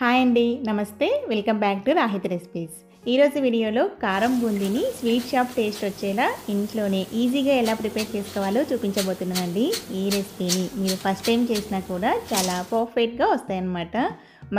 Hi అండి, నమస్తే. Welcome back to Rahith recipes. ఈరోజు వీడియోలో కారం బూందీని స్వీట్ షాప్ టేస్ట్ వచ్చేలా ఇంట్లోనే ఈజీగా ఎలా ప్రిపేర్ చేసుకోవాలో చూపించబోతున్నానండి. ఈ రెసిపీని మీరు ఫస్ట్ టైం చేసినా కూడా చాలా పర్ఫెక్ట్గా వస్తాయన్నమాట.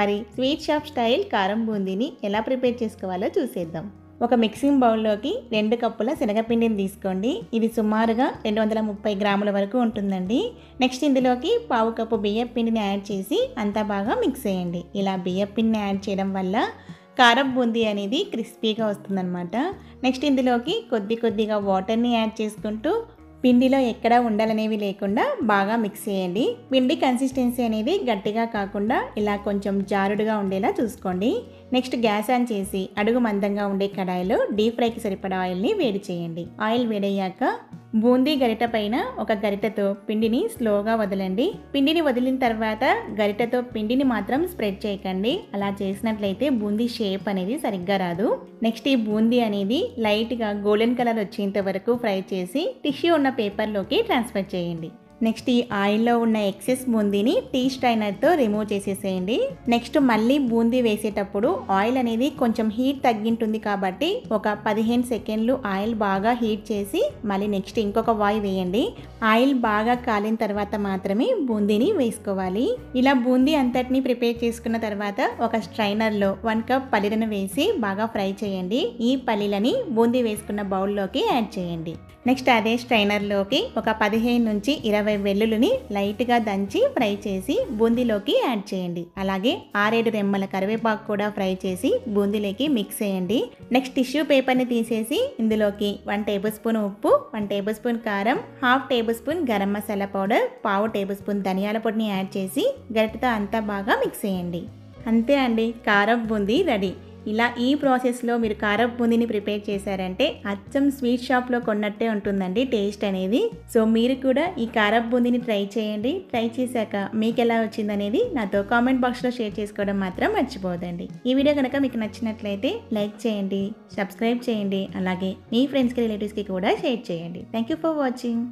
మరి స్వీట్ షాప్ స్టైల్ కారం బూందీని ఎలా ప్రిపేర్ చేసుకోవాలో చూసేద్దాం. ఒక మిక్సింగ్ బౌల్లోకి 2 కప్పుల శనగపిండిని తీసుకోండి. ఇది సుమారుగా 230 గ్రాముల వరకు ఉంటుందండి. నెక్స్ట్ ఇందులోకి 1/2 కప్పు బియ్యం పిండిని యాడ్ చేసి అంతా బాగా మిక్స్ చేయండి. ఇలా బియ్యం పిండిని యాడ్ చేయడం వల్ల కారం బూందీ అనేది క్రిస్పీగా వస్తుందన్నమాట. నెక్స్ట్ ఇందులోకి కొద్దిగా వాటర్ని యాడ్ చేసుకుంటూ పిండిలో ఎక్కడా ఉండలనేవి లేకుండా బాగా మిక్స్ చేయండి. పిండి కన్సిస్టెన్సీ అనేది గట్టిగా కాకుండా ఇలా కొంచెం జారుడుగా ఉండేలా చూసుకోండి. నెక్స్ట్ గ్యాస్ ఆన్ చేసి అడుగు మందంగా ఉండే కడాయిలో డీప్ ఫ్రైకి సరిపడా ఆయిల్ని వేడి చేయండి. ఆయిల్ వేడయ్యాక బూందీ గరిట పైన ఒక గరిటతో పిండిని స్లోగా వదలండి. పిండిని వదిలిన తర్వాత గరిటతో పిండిని మాత్రం స్ప్రెడ్ చేయకండి. అలా చేసినట్లయితే బూందీ షేప్ అనేది సరిగ్గా రాదు. నెక్స్ట్ ఈ బూందీ అనేది లైట్గా గోల్డెన్ కలర్ వచ్చేంత వరకు ఫ్రై చేసి టిష్యూ ఉన్న పేపర్లోకి ట్రాన్స్ఫర్ చేయండి. నెక్స్ట్ ఈ ఆయిల్లో ఉన్న ఎక్సెస్ బూందీని టీ స్ట్రైనర్తో రిమూవ్ చేసేసేయండి. నెక్స్ట్ మళ్ళీ బూందీ వేసేటప్పుడు ఆయిల్ అనేది కొంచెం హీట్ తగ్గింటుంది కాబట్టి ఒక 15 సెకండ్లు ఆయిల్ బాగా హీట్ చేసి మళ్ళీ నెక్స్ట్ ఇంకొక వాయి వేయండి. ఆయిల్ బాగా కాలిన తర్వాత మాత్రమే బూందీని వేసుకోవాలి. ఇలా బూందీ అంతటిని ప్రిపేర్ చేసుకున్న తర్వాత ఒక స్ట్రైనర్లో 1 కప్ పల్లీలను వేసి బాగా ఫ్రై చేయండి. ఈ పల్లీలని బూందీ వేసుకున్న బౌల్లోకి యాడ్ చేయండి. నెక్స్ట్ అదే స్ట్రైనర్లోకి ఒక 15 నుంచి 20 వెల్లుల్లిని లైట్గా దంచి ఫ్రై చేసి బూందీలోకి యాడ్ చేయండి. అలాగే 6-7 రెమ్మల కరివేపాకు కూడా ఫ్రై చేసి బూందీలోకి మిక్స్ చేయండి. నెక్స్ట్ టిష్యూ పేపర్ని తీసేసి ఇందులోకి 1 టేబుల్ స్పూన్ ఉప్పు, 1 టేబుల్ స్పూన్ కారం, 1/2 table spoon garam masala powder, 1/2 table spoon ధనియాల పొడిని యాడ్ చేసి గరిటెతో అంతా బాగా మిక్స్ చేయండి. అంతే అండి, కారం బూందీ రెడీ. ఇలా ఈ ప్రాసెస్లో మీరు కారం బూందీని ప్రిపేర్ చేశారంటే అచ్చం స్వీట్ షాప్లో కొన్నట్టే ఉంటుందండి టేస్ట్ అనేది. సో మీరు కూడా ఈ కారం బూందీని ట్రై చేయండి. ట్రై చేశాక మీకు ఎలా వచ్చిందనేది నాతో కామెంట్ బాక్స్లో షేర్ చేసుకోవడం మాత్రం మర్చిపోదండి. ఈ వీడియో కనుక మీకు నచ్చినట్లయితే లైక్ చేయండి, సబ్స్క్రైబ్ చేయండి, అలాగే మీ ఫ్రెండ్స్కి రిలేటివ్స్కి కూడా షేర్ చేయండి. Thank you for watching.